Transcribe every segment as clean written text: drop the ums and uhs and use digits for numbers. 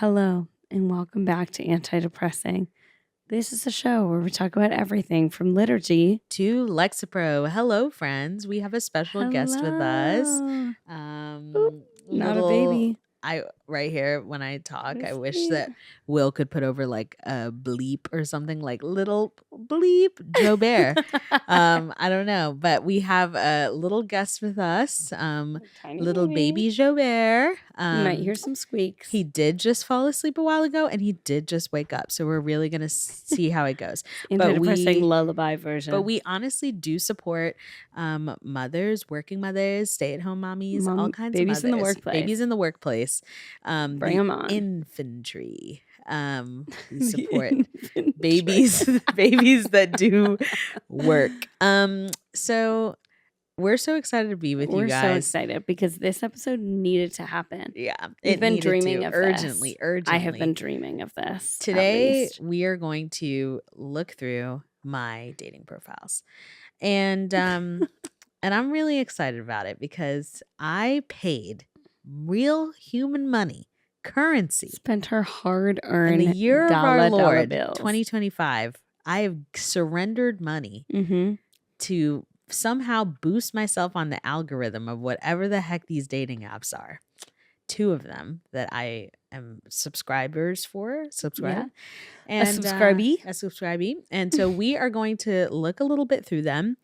Hello, and welcome back to Anti-Depressing. This is a show where we talk about everything from liturgy to Lexapro. Hello, friends. We have a special guest with us. Oop, not a baby. Right here when I talk, I wish Sweet. that Will could put over like a bleep or something like little bleep Joe Bear. I don't know, but we have a little guest with us. Tiny Little baby Joe Bear. You might hear some squeaks. He did just fall asleep a while ago, and he did just wake up. So we're really gonna see how it goes. Anti-depressing lullaby version. But we honestly do support mothers, working mothers, stay-at-home mommies, all kinds of babies mothers. in the workplace. Babies in the workplace. Bring them on. Infantry. We support babies that do work. So we're so excited to be with you guys. We're so excited because this episode needed to happen. Yeah. We've been dreaming of urgently. I have been dreaming of this. Today, we are going to look through my dating profiles. And and I'm really excited about it because I paid real human money, currency. Spent her hard-earned in the year of our Lord, bills. 2025. I have surrendered money to somehow boost myself on the algorithm of whatever the heck these dating apps are. 2 of them that I am subscribers for. Yeah. And a subscribee. And so we are going to look a little bit through them.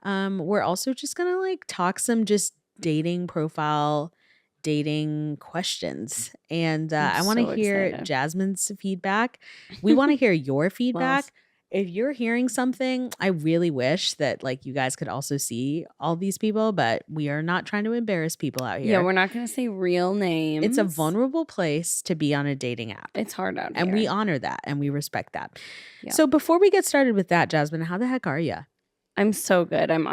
We're also just gonna like talk some just dating profile, dating questions. And I want to hear Jasmine's feedback. We want to hear your feedback. If you're hearing something, I really wish that like you guys could also see all these people, but we are not trying to embarrass people out here. Yeah, we're not going to say real names. It's a vulnerable place to be on a dating app. It's hard out here. And we honor that and we respect that. Yeah. So before we get started with that, Jasmine, how the heck are you? I'm so good. I'm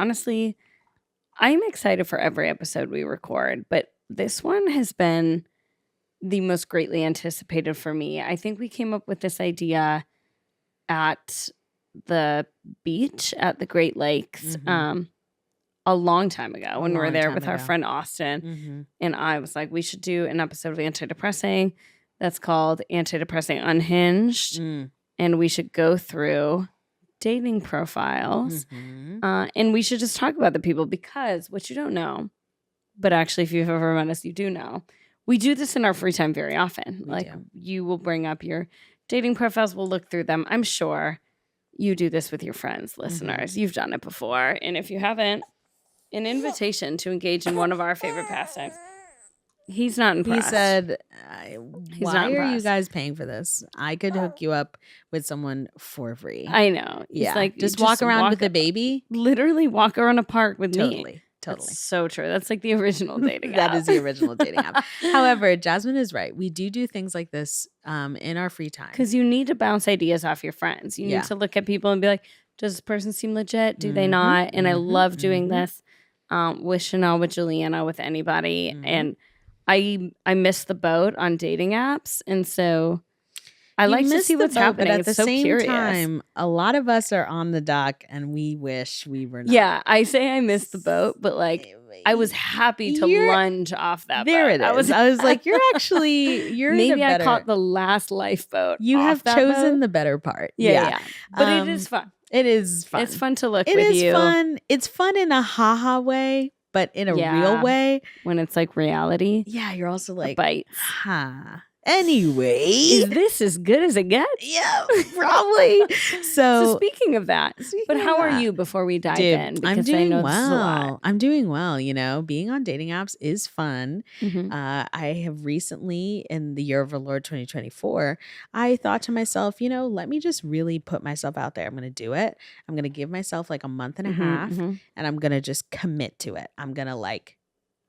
excited for every episode we record, but this one has been the most greatly anticipated for me. I think we came up with this idea at the beach at the Great Lakes a long time ago when we were there with our friend Austin. And I was like, we should do an episode of Anti-Depressing that's called Anti-Depressing Unhinged. And we should go through dating profiles. And we should just talk about the people because what you don't know, but actually if you've ever met us, you do know, we do this in our free time very often. You will bring up your dating profiles, we'll look through them. I'm sure you do this with your friends, listeners. You've done it before. And if you haven't, an invitation to engage in one of our favorite pastimes. He's not impressed. He said, why are you guys paying for this? I could hook you up with someone for free. I know. He's like, just walk around with the baby. Literally walk around a park with me. Totally. That's so true. That's like the original dating app. That is the original dating app. However, Jasmine is right. We do things like this in our free time. Because you need to bounce ideas off your friends. You need to look at people and be like, does this person seem legit? Do they not? And I love doing this with Chenele, with Juliana, with anybody. And I missed the boat on dating apps. And so I like to see what's happening. But at the same time, a lot of us are on the dock and we wish we were not. Yeah, I say I missed the boat, but like I was happy to lunge off that boat. There it is. I was like, you're maybe I caught the last lifeboat. You have chosen the better part. Yeah. But it is fun. It is fun. It's fun to look with you. It is fun. It's fun in a haha way, but in a real way. When it's like reality. Yeah, you're also like, bites. Anyway, is this as good as it gets? Yeah, probably. So speaking of that, how are you before we dive in? Because I'm doing well. I'm doing well. You know, being on dating apps is fun. I have recently, in the year of our Lord 2024, I thought to myself, you know, let me just really put myself out there. I'm going to do it. I'm going to give myself like a month and a half, and I'm going to just commit to it. I'm going to like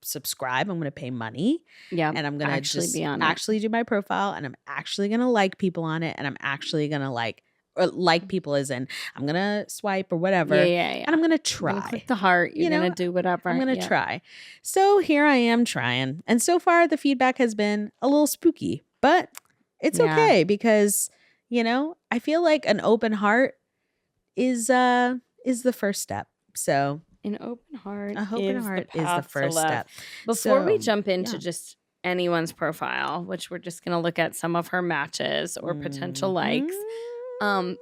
subscribe. I'm going to pay money. Yeah. And I'm going to just actually do my profile, and I'm actually going to like people on it, and I'm actually going to like people as in I'm going to swipe or whatever. Yeah. And I'm going to try. You're gonna click the heart. You're going to do whatever. I'm going to try. So here I am trying. And so far the feedback has been a little spooky, but it's okay because, you know, I feel like an open heart is the first step. So an open heart is the first step. Before we jump into just anyone's profile, which we're just going to look at some of her matches or potential likes. Can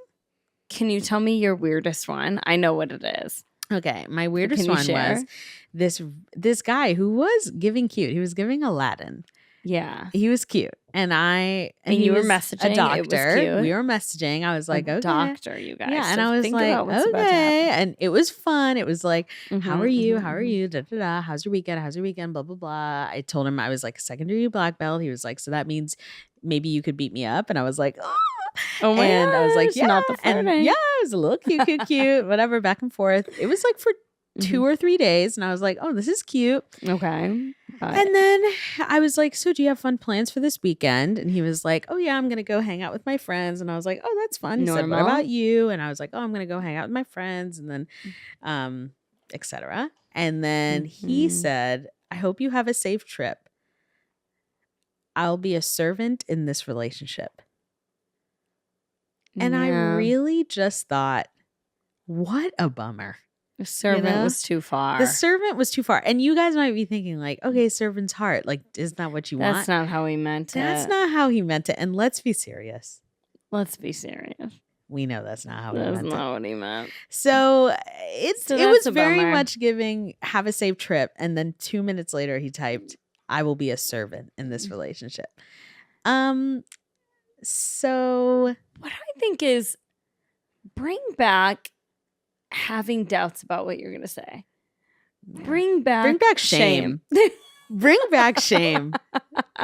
you tell me your weirdest one? I know what it is. Okay, my weirdest one was this guy who was giving cute. He was giving Aladdin. Yeah. He was cute. And you were messaging. A doctor. It was cute. We were messaging. I was like, okay. Doctor, you guys. Yeah, and I was like, okay. And it was fun. It was like, how are you? How are you? Da, da, da. How's your weekend? How's your weekend? Blah, blah, blah. I told him I was like a second-degree black belt. He was like, so that means maybe you could beat me up. And I was like, oh my and gosh, I was like, yeah. Not the flirting. And yeah, it was a little cute, whatever, back and forth. It was like for 2 or 3 days. And I was like, oh, this is cute. Okay. And then I was like, so do you have fun plans for this weekend? And he was like, oh yeah, I'm going to go hang out with my friends. And I was like, oh, that's fun. He said, what about you? And I was like, oh, I'm going to go hang out with my friends. And then, etc. And then he said, I hope you have a safe trip. I'll be a servant in this relationship. And I really just thought, what a bummer. The servant was too far. The servant was too far. And you guys might be thinking like, okay, servant's heart. Like, isn't that what you want? That's not how he meant it. That's not how he meant it. And let's be serious. Let's be serious. We know that's not how he meant it. That's not what he meant. So it was very much giving, have a safe trip. And then 2 minutes later, he typed, I will be a servant in this relationship. So what I think is bring back having doubts about what you're going to say. Bring back shame. Bring back shame.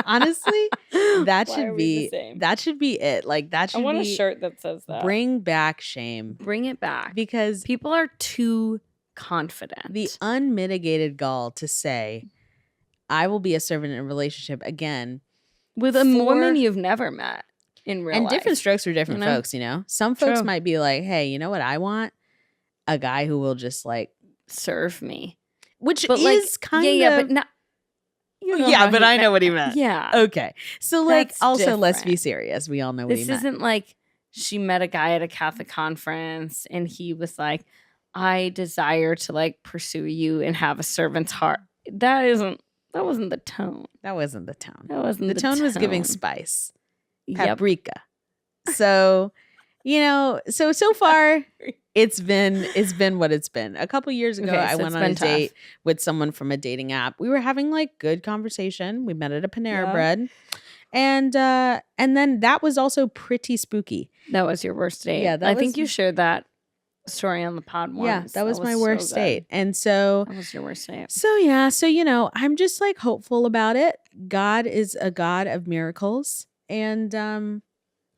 Honestly, that should be it. Like that should be. I want a shirt that says that. Bring back shame. Bring it back. Because people are too confident. The unmitigated gall to say, I will be a servant in a relationship again. With a woman you've never met in real life. And different strokes for different folks, you know? Some folks might be like, hey, you know what I want? A guy who will just like serve me. Which is kind of. Yeah, but not. But I know what he meant. Yeah. Okay. So like That's also different. Let's be serious. We all know what he meant. This isn't like she met a guy at a Catholic conference and he was like, I desire to like pursue you and have a servant's heart. That wasn't the tone. That wasn't the tone. The tone was giving spice. Paprika. So, so far it's been what it's been. A couple years ago, I went on a date with someone from a dating app. We were having like good conversation. We met at a Panera Bread. And then that was also pretty spooky. That was your worst date. Yeah, I think you shared that story on the pod once. Yeah, that was my worst date. And so that was your worst date. So yeah, I'm just like hopeful about it. God is a God of miracles. And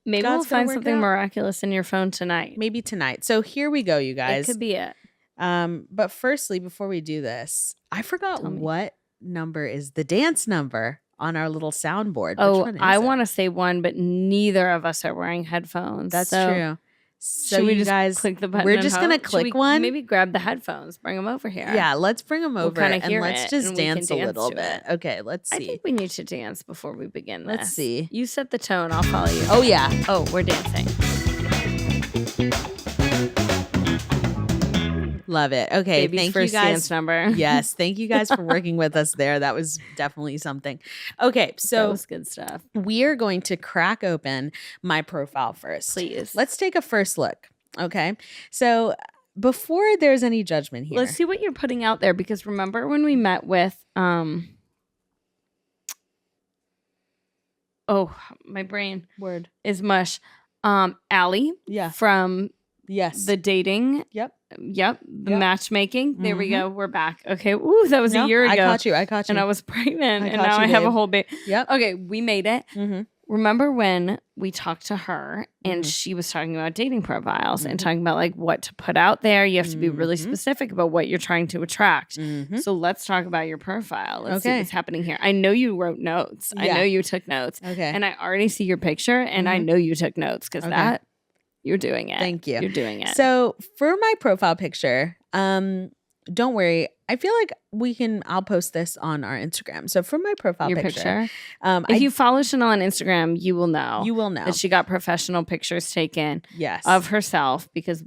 maybe we'll find something miraculous in your phone tonight. Maybe tonight. So here we go, you guys. It could be it. But firstly, before we do this, I forgot what number is the dance number on our little soundboard. Oh, I want to say 1, but neither of us are wearing headphones. That's true. So we you just guys, click the button. We're just gonna click one. Maybe grab the headphones, bring them over here. Yeah, let's bring them over and let's just and dance a little bit. Okay, let's see. I think we need to dance before we begin this. Let's see. You set the tone. I'll follow you. Oh yeah. Oh, we're dancing. Love it. Okay, Baby's thank first you guys. Dance number. Yes, thank you guys for working with us there. That was definitely something. Okay, so that was good stuff. We are going to crack open my profile first. Please. Let's take a first look. Okay, so before there's any judgment here, let's see what you're putting out there, because remember when we met with my brain is mush. Allie, from the dating. Yep. The matchmaking. There we go. We're back. Okay. Ooh, that was a year ago. I caught you. And I was pregnant. And now I have a whole baby. Yep. Okay. We made it. Mm-hmm. Remember when we talked to her and she was talking about dating profiles and talking about like what to put out there. You have to be really specific about what you're trying to attract. Mm-hmm. So let's talk about your profile. Let's see what's happening here. I know you wrote notes. I know you took notes. Okay. And I already see your picture and I know you took notes because you're doing it. Thank you. You're doing it. So for my profile picture, don't worry. I feel like I'll post this on our Instagram. So for my profile picture. If you follow Chenele on Instagram, you will know. You will know. That she got professional pictures taken yes. of herself, because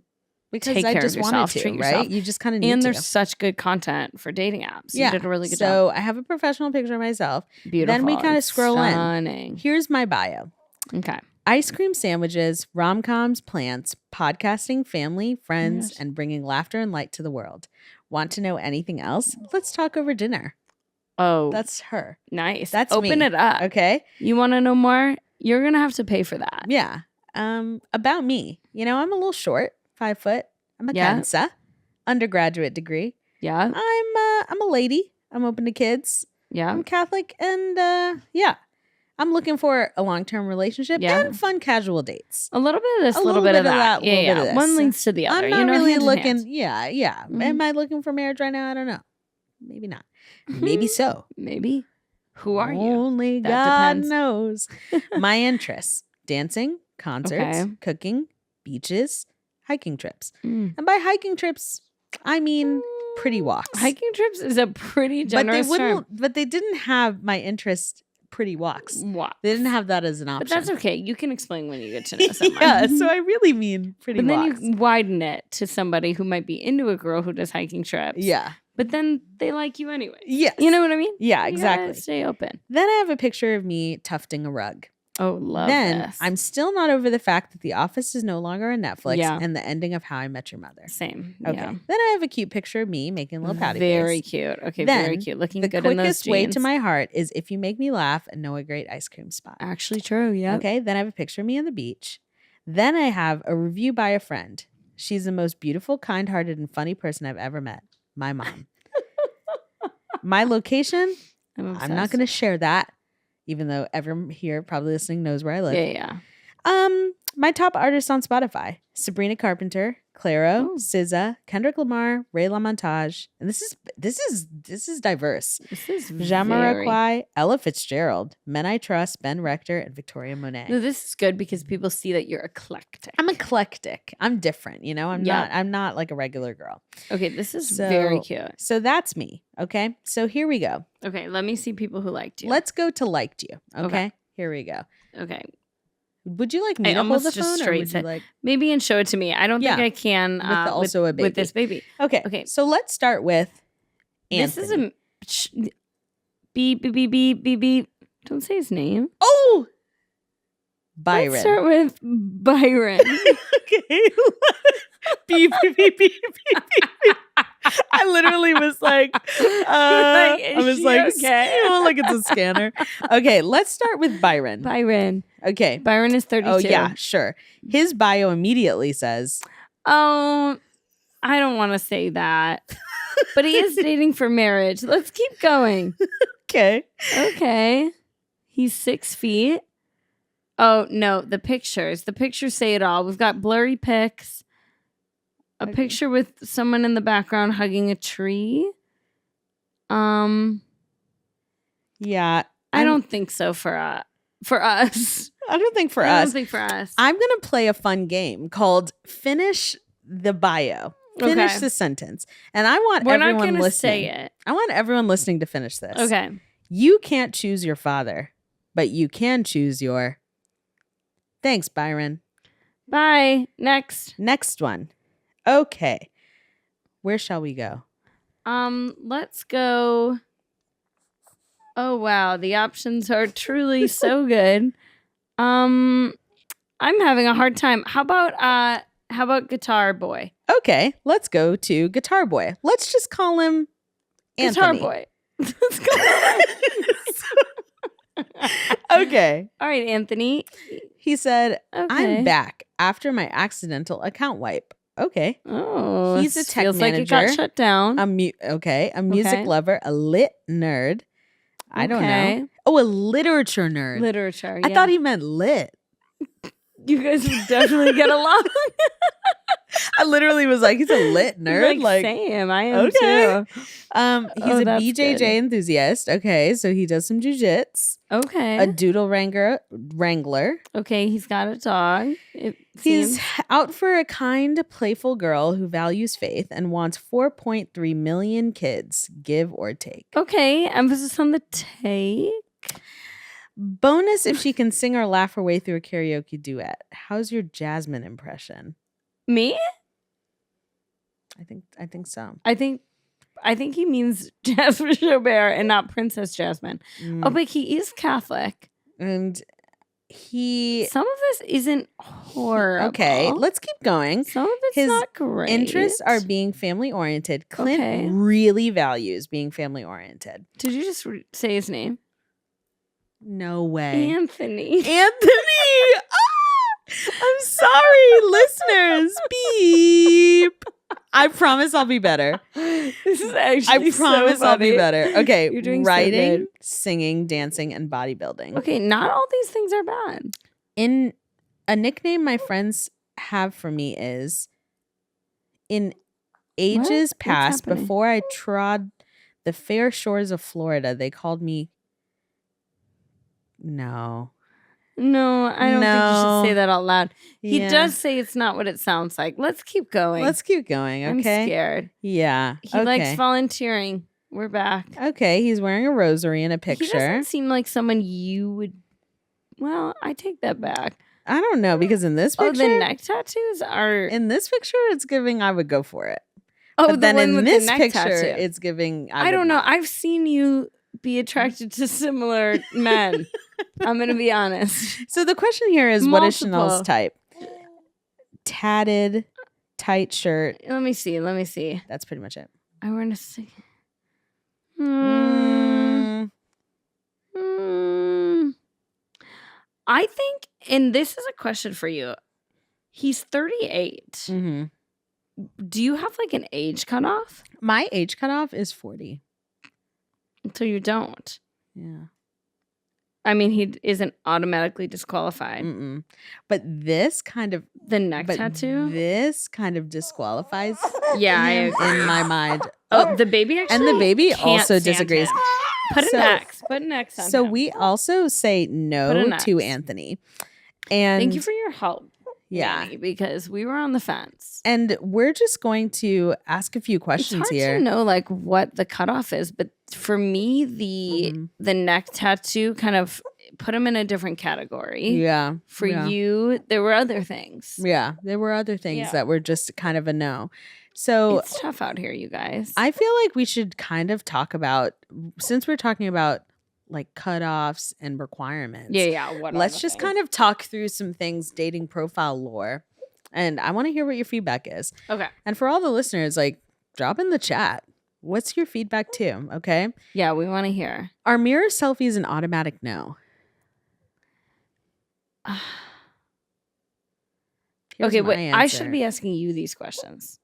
Because take I care of just wanted yourself, to, treat right? yourself. You just kind of need And to. there's such good content for dating apps. You Yeah. did a really good So job. I have a professional picture of myself. Beautiful. Then we kind of It's scroll stunning. in. Here's my bio. Okay. Ice cream sandwiches, rom-coms, plants, podcasting, family, friends, Yes. and bringing laughter and light to the world. Want to know anything else? Let's talk over dinner. Oh, That's her. nice. That's Open me. it up. Okay. You want to know more? You're going to have to pay for that. Yeah. About me. You know, I'm a little short, 5 foot. I'm a Yeah. Cancer, undergraduate degree. Yeah. I'm a lady. I'm open to kids. Yeah. I'm Catholic, and yeah. I'm looking for a long-term relationship and fun casual dates. A little bit of this, a little bit of that. Little bit of this. One leads to the other. I'm not really hand in looking. hand. Yeah. Mhm. Am I looking for marriage right now? I don't know. Maybe not. Maybe so. Maybe. Who are you? Only That God depends. knows. My interests: dancing, concerts, Okay. cooking, beaches, hiking trips. Mm. And by hiking trips, I mean pretty walks. Hiking trips is a pretty generous term. But they didn't have my interest. Pretty walks. Walks. They didn't have that as an option. But that's okay. You can explain when you get to know someone. Yeah, so I really mean pretty But walks. then you widen it to somebody who might be into a girl who does hiking trips. Yeah. But then they like you anyway. Yes. You know what I mean? Yeah, You exactly. gotta stay open. Then I have a picture of me tufting a rug. Oh, love Then this. I'm still not over the fact that The Office is no longer on Netflix Yeah. and the ending of How I Met Your Mother. Same. Okay. Yeah. Then I have a cute picture of me making a little pouty Very face. cute. Okay, Then, very cute. Looking The good in those quickest jeans. way to my heart is if you make me laugh and know a great ice cream spot. Actually true, yeah. Okay. Then I have a picture of me on the beach. Then I have a review by a friend. She's the most beautiful, kind-hearted, and funny person I've ever met. My mom. My location, I'm not going to share that, even though everyone here probably listening knows where I live. Yeah. My top artists on Spotify: Sabrina Carpenter, Clairo, Oh. SZA, Kendrick Lamar, Ray LaMontage, and this is diverse. This is very... Jamiroquai, Ella Fitzgerald, Men I Trust, Ben Rector, and Victoria Monet. No, this is good because people see that you're eclectic. I'm eclectic. I'm different. You know, I'm Yeah. not like a regular girl. Okay, this is very cute. So that's me. Okay. So here we go. Okay, let me see people who liked you. Let's go to liked you. Okay. Okay. Here we go. Okay. Would you like me I to hold almost the just phone, or straight would you said- like? Maybe and show it to me. I don't think Yeah. I can With also a with this baby. Okay. Okay. So let's start with Anthony. This is a beep beep beep beep beep beep. Don't say his name. Oh, Byron. Let's start with Byron. Okay. Beep, beep, beep, beep, beep, beep. I literally was like, I was like, okay? like it's a scanner. Okay, let's start with Byron. Byron. Okay. Byron is 32. Oh, yeah, sure. His bio immediately says, Oh, I don't want to say that. But he is dating for marriage. Let's keep going. okay. Okay. He's 6 feet. Oh, no. The pictures say it all. We've got blurry pics. A Okay. picture with someone in the background hugging a tree. Yeah. I don't think so for us. I don't think for I us. don't think for us. I'm going to play a fun game called Finish the Bio. Finish Okay. the sentence. And I want We're not everyone going to listening. say it. I want everyone listening to finish this. Okay. You can't choose your father, but you can choose your. Thanks, Byron. Bye. Next. Next one. Okay. Where shall we go? Let's go. Oh wow, the options are truly so good. I'm having a hard time. How about Guitar Boy? Okay, let's go to Guitar Boy. Let's just call him Guitar Anthony. Boy. Let's go. Okay. All right, Anthony. He said, Okay. I'm back after my accidental account wipe. Okay. Oh, He's a this tech feels like it got manager. shut down. A music Okay. lover, a lit nerd. I don't Okay. know. Oh, a literature nerd. Literature. I thought he meant lit. you guys would definitely get along. I literally was like, he's a lit nerd. Like, same. I am okay. too. He's Oh, a that's BJJ good. enthusiast. Okay, so he does some jujits. Okay. A doodle wrangler. Okay, he's got a dog. It He's seems. out for a kind, playful girl who values faith and wants 4.3 million kids, give or take. Okay, emphasis on the take. Bonus if she can sing or laugh her way through a karaoke duet. How's your Jasmine impression? Me? I think so. I think he means Jasmine Joubert and not Princess Jasmine. Oh, but he is Catholic. And some of this isn't horrible. Okay, let's keep going. Some of it's not great. Interests are being family oriented. Clint really values being family oriented. Did you just say his name? No way. Anthony. I'm sorry, listeners. Beep. I promise I'll be better. This is actually I promise I'll be better. Okay, you're doing writing, so good. singing, dancing, and bodybuilding. Okay, not all these things are bad. In a nickname my friends have for me is, in ages past, before I trod the fair shores of Florida, they called me. No, I don't think you should say that out loud. He does say it's not what it sounds like. Let's keep going. Okay. I'm scared. Yeah. He likes volunteering. We're back. Okay, he's wearing a rosary in a picture. He doesn't seem like someone you would. Well, I take that back. I don't know, because in this picture, the neck tattoos are. In this picture, it's giving I would go for it. Oh, but then one in with this the neck picture, tattoo. it's giving. I don't know. I've seen you be attracted to similar men. I'm gonna be honest. So the question here is, what is Chenele's type? Tatted, tight shirt. Let me see. That's pretty much it. I want to see. I think, and this is a question for you. He's 38. Mm-hmm. Do you have like an age cutoff? My age cutoff is 40. So you don't. Yeah. I mean, he isn't automatically disqualified. Mm-mm. But this kind of the neck tattoo. This kind of disqualifies. Yeah, him in my mind. Oh, the baby actually, and the baby also disagrees. Put an X. Put an X on. So him. We also say no to Anthony. And thank you for your help. Yeah, Annie, because we were on the fence, and we're just going to ask a few questions it's hard here. To know like what the cutoff is, but for me, the neck tattoo kind of put him in a different category. Yeah. For you, there were other things. Yeah, there were other things that were just kind of a no. So it's tough out here, you guys. I feel like we should kind of talk about, since we're talking about like cutoffs and requirements. Yeah. Let's just kind of talk through some things, dating profile lore. And I want to hear what your feedback is. Okay. And for all the listeners, like, drop in the chat. What's your feedback too? Okay. Yeah, we want to hear. Are mirror selfies an automatic no? Okay, wait. I should be asking you these questions.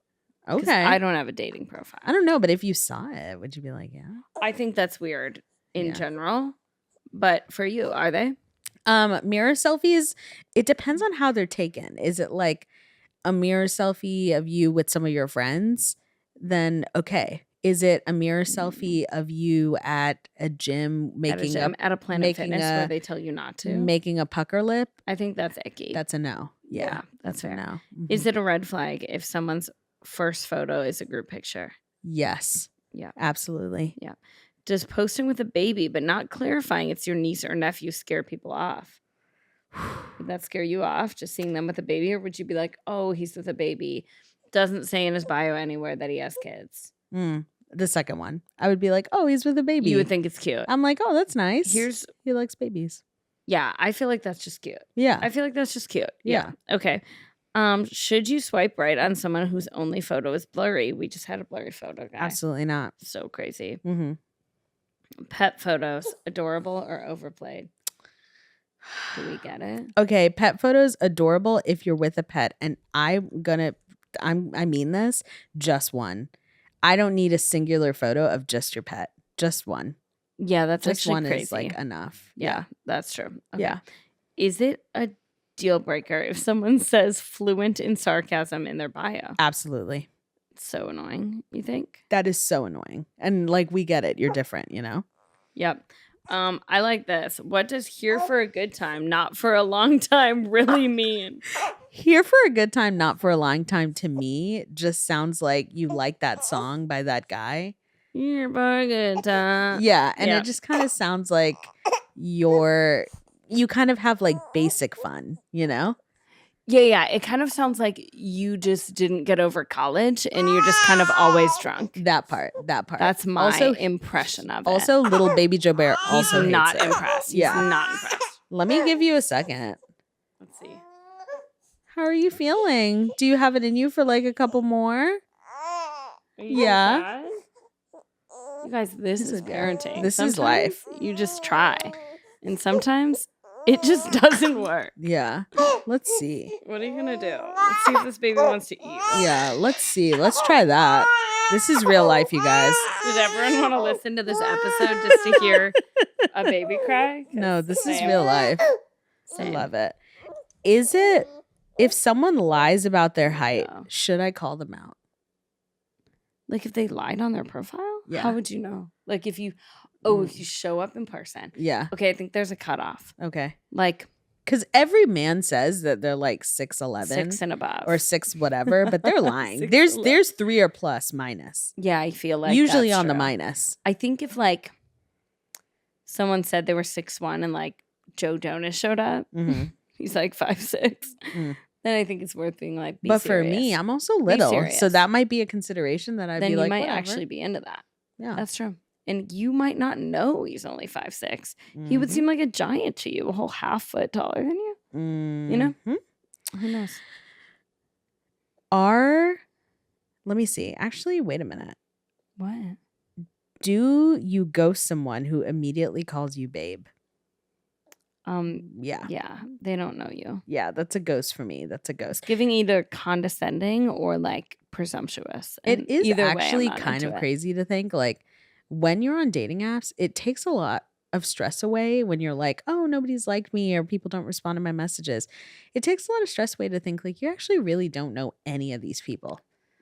Okay. I don't have a dating profile. I don't know, but if you saw it, would you be like, yeah? I think that's weird in general. But for you, are they? Mirror selfies, it depends on how they're taken. Is it like a mirror selfie of you with some of your friends? Then okay. Is it a mirror selfie of you at a gym making at a Planet Fitness where they tell you not to? Making a pucker lip? I think that's icky. That's a no. Yeah, that's fair. No. Mm-hmm. Is it a red flag if someone's first photo is a group picture? Yes. Yeah. Absolutely. Yeah. Does posting with a baby but not clarifying it's your niece or nephew scare people off? Would that scare you off, just seeing them with a baby? Or would you be like, oh, he's with a baby? Doesn't say in his bio anywhere that he has kids. The second one. I would be like, oh, he's with a baby. You would think it's cute. I'm like, oh, that's nice. He likes babies. Yeah, I feel like that's just cute. Yeah. I feel like that's just cute. Yeah. Okay. Should you swipe right on someone whose only photo is blurry? We just had a blurry photo guy. Absolutely not. So crazy. Mm-hmm. Pet photos, adorable or overplayed? Do we get it? Okay, pet photos, adorable if you're with a pet. And I mean this, just one. I don't need a singular photo of just your pet. Just one. Yeah, that's just actually one crazy. Is like enough. Yeah, that's true. Okay. Yeah. Is it a deal breaker if someone says fluent in sarcasm in their bio? Absolutely. It's so annoying, you think? That is so annoying. And like, we get it. You're different, you know? Yep. I like this. What does here for a good time, not for a long time really mean? Here for a good time, not for a long time, to me just sounds like you like that song by that guy. Here for a good time. Yeah. And it just kind of sounds like you kind of have like basic fun, you know? Yeah. It kind of sounds like you just didn't get over college and you're just kind of always drunk. That part. That's my impression of it. Also, little baby Joe Bear also He's not hates it. impressed. He's not impressed. Let me give you a second. Let's see. How are you feeling? Do you have it in you for like a couple more? Yeah. You guys, this is parenting. This is life. You just try. And sometimes it just doesn't work. Yeah. Let's see. What are you going to do? Let's see if this baby wants to eat. Yeah, let's see. Let's try that. This is real life, you guys. Did everyone want to listen to this episode just to hear a baby cry? No, this is real life. I love it. Is it, if someone lies about their height, should I call them out? Like if they lied on their profile? Yeah. How would you know? Like if you, if you show up in person. Yeah. Okay, I think there's a cutoff. Okay. Like. Because every man says that they're like 6'11". 6 and above. Or 6 whatever, but they're lying. There's 3 or plus minus. Yeah, I feel like usually that's on true. The minus. I think if like someone said they were 6'1" and like Joe Jonas showed up, he's like 5'6", then I think it's worth being like, but serious. For me, I'm also little, so that might be a consideration that I'd then be like, you might whatever. actually be into that. Yeah, that's true. And you might not know he's only 5'6". He would seem like a giant to you, a whole half foot taller than you. You know? Who knows? Let me see. Actually, wait a minute. What? Do you ghost someone who immediately calls you babe? Yeah. Yeah, they don't know you. Yeah, that's a ghost for me. That's a ghost. Giving either condescending or like presumptuous. It is actually kind of crazy to think like when you're on dating apps, it takes a lot of stress away when you're like, oh, nobody's liked me or people don't respond to my messages. It takes a lot of stress away to think like you actually really don't know any of these people.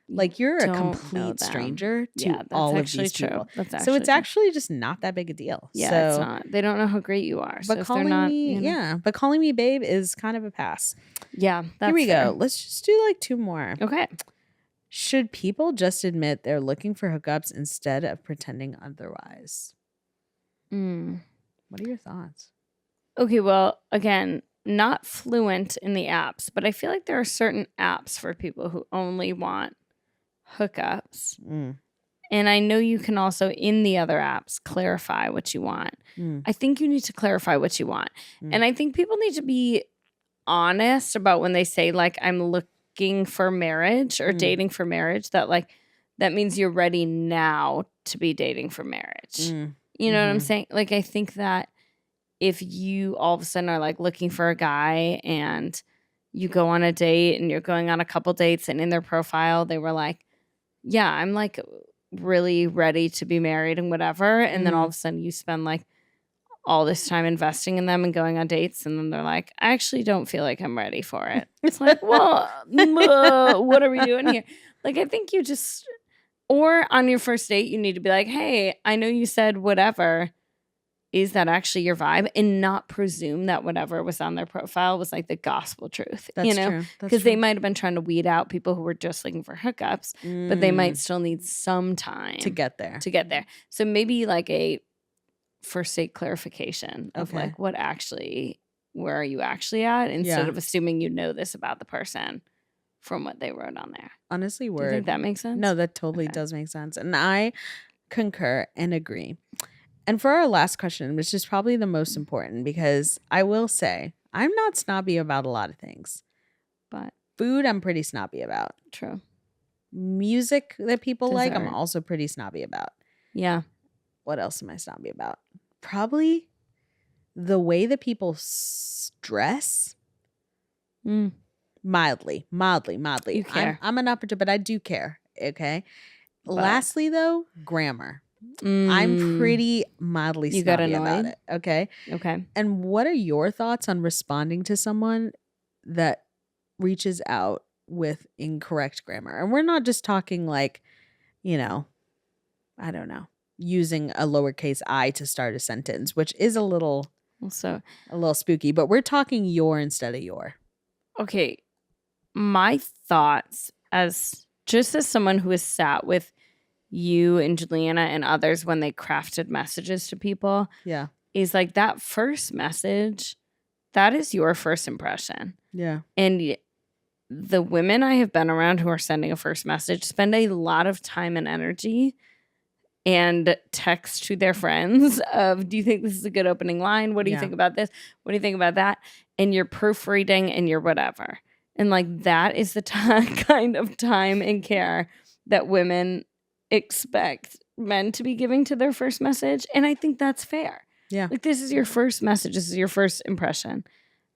Like you're a complete stranger to all of these people. So it's actually just not that big a deal. Yeah, it's not. They don't know how great you are. But so calling me, but calling me babe is kind of a pass. Yeah, that's here we fair. go. Let's just do like 2 more. Okay. Should people just admit they're looking for hookups instead of pretending otherwise? What are your thoughts? Okay, well, again, not fluent in the apps, but I feel like there are certain apps for people who only want hookups. And I know you can also in the other apps clarify what you want. I think you need to clarify what you want. And I think people need to be honest about when they say like I'm looking for marriage or dating for marriage, that like that means you're ready now to be dating for marriage. You know what I'm saying? Like I think that if you all of a sudden are like looking for a guy and you go on a date and you're going on a couple dates and in their profile they were like, yeah, I'm like really ready to be married and whatever. And then all of a sudden you spend like all this time investing in them and going on dates. And then they're like, I actually don't feel like I'm ready for it. It's like, well, what are we doing here? Like, I think you just, or on your first date, you need to be like, hey, I know you said whatever. Is that actually your vibe? And not presume that whatever was on their profile was like the gospel truth. That's you know? true. Because they might have been trying to weed out people who were just looking for hookups, but they might still need some time to get there. So maybe like a first date clarification of like what actually, where are you actually at? Instead of assuming you know this about the person from what they wrote on there. Honestly, Do you think that makes sense? No, that totally does make sense. And I concur and agree. And for our last question, which is probably the most important, because I will say I'm not snobby about a lot of things, but food I'm pretty snobby about. True. Music that people like, I'm also pretty snobby about. Yeah. What else am I snobby about? Probably the way that people dress. Mildly. You care. I'm an upper, but I do care. Okay. But lastly, though, grammar. I'm pretty mildly snobby about it. Okay. And what are your thoughts on responding to someone that reaches out with incorrect grammar? And we're not just talking like, you know, I don't know, using a lowercase I to start a sentence, which is a little spooky, but we're talking your instead of your. Okay. My thoughts as someone who has sat with you and Juliana and others when they crafted messages to people, is like that first message, that is your first impression. Yeah. And the women I have been around who are sending a first message spend a lot of time and energy and text to their friends of, do you think this is a good opening line? What do you think about this? What do you think about that? And you're proofreading and you're whatever. And like that is the kind of time and care that women expect men to be giving to their first message. And I think that's fair. Yeah. Like this is your first message. This is your first impression.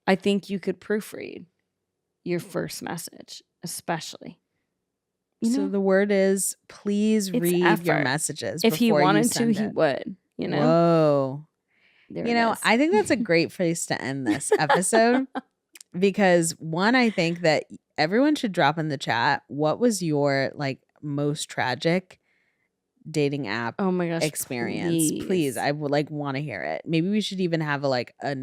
I think you could proofread your first message, especially. So the word is, please read your messages. If he wanted to, he would, Whoa. I think that's a great place to end this episode because one, I think that everyone should drop in the chat. What was your like most tragic dating app experience? Please. I would like want to hear it. Maybe we should even have wait a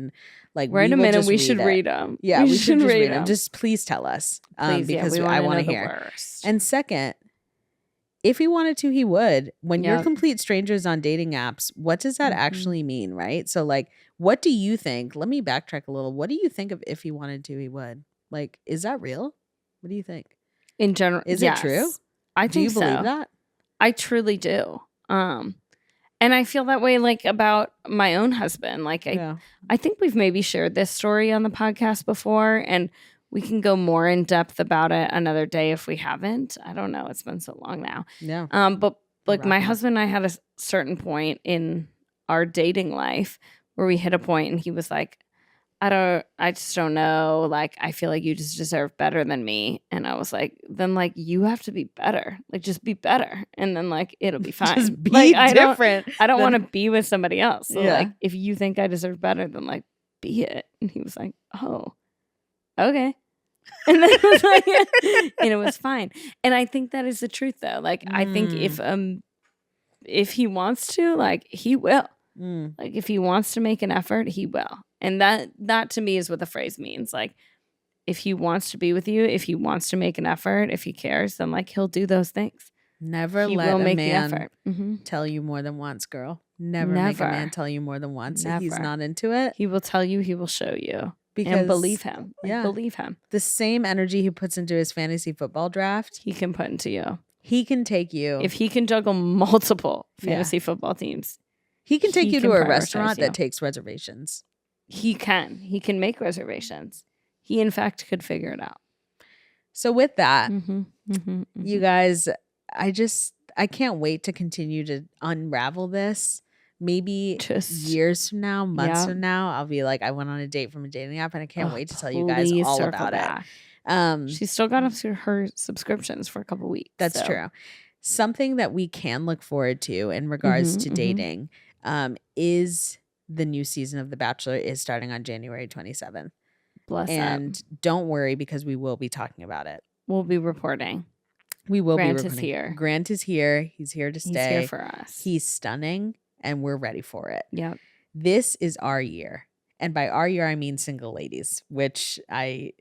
minute, we should read them. Yeah, we should just read them. Just please tell us. Because I want to hear. And second, if he wanted to, he would. When you're complete strangers on dating apps, what does that actually mean, right? So like, what do you think? Let me backtrack a little. What do you think of if he wanted to, he would? Like, is that real? What do you think? In general, is it true? I think so. Do you believe that? I truly do. And I feel that way like about my own husband. Like I think we've maybe shared this story on the podcast before, and we can go more in depth about it another day if we haven't. I don't know. It's been so long now. Yeah. But like my husband and I had a certain point in our dating life where we hit a point and he was like, I just don't know. Like, I feel like you just deserve better than me. And I was like, then like you have to be better. Like, just be better. And then like, it'll be fine. Just be like, different. I don't want to be with somebody else. So like, if you think I deserve better, then like, be it. And he was like, oh, okay. And then it was like, and it was fine. And I think that is the truth though. Like, I think if he wants to, like, he will. Like, if he wants to make an effort, he will. And that to me is what the phrase means. Like, if he wants to be with you, if he wants to make an effort, if he cares, then like he'll do those things. Never let a man tell you more than once, girl. Never make a man tell you more than once. If he's not into it, he will tell you, he will show you. And believe him. Like, believe him. The same energy he puts into his fantasy football draft, he can put into you. He can take you. If he can juggle multiple fantasy football teams, he can take you to a restaurant that takes reservations. He can. He can make reservations. He, in fact, could figure it out. So with that, you guys, I can't wait to continue to unravel this. Maybe just years from now, months from now, I'll be like, I went on a date from a dating app and I can't wait to tell you guys all about it. She's still got up to her subscriptions for a couple weeks. That's true. Something that we can look forward to in regards to dating is the new season of The Bachelor is starting on January 27th. And don't worry, because we will be talking about it. We'll be reporting. We will be reporting. Grant is here. Grant is here. He's here to stay. He's here for us. He's stunning, and we're ready for it. Yep. This is our year. And by our year, I mean single ladies, which I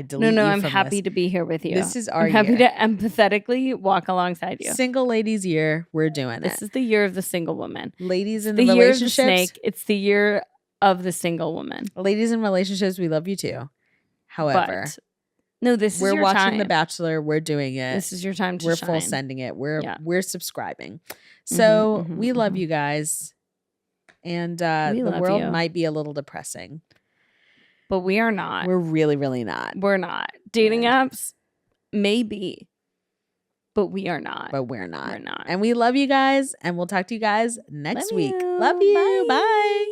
delete. No, I'm happy to be here with you. This is our year. I'm happy year. to empathetically walk alongside you. Single ladies year, we're doing it. This is the year of the single woman. Ladies in the relationships. Year of the snake. It's the year of the single woman. Ladies in relationships, we love you too. However, no, this is we're your watching time. The Bachelor. We're doing it. This is your time to We're shine. full sending it. We're subscribing. So we love you guys, and the world might be a little depressing, but we are not. We're really, really not. We're not. Dating apps, maybe, but we are not. But we're not. We're not. And we love you guys, and we'll talk to you guys next week. Love you. Bye.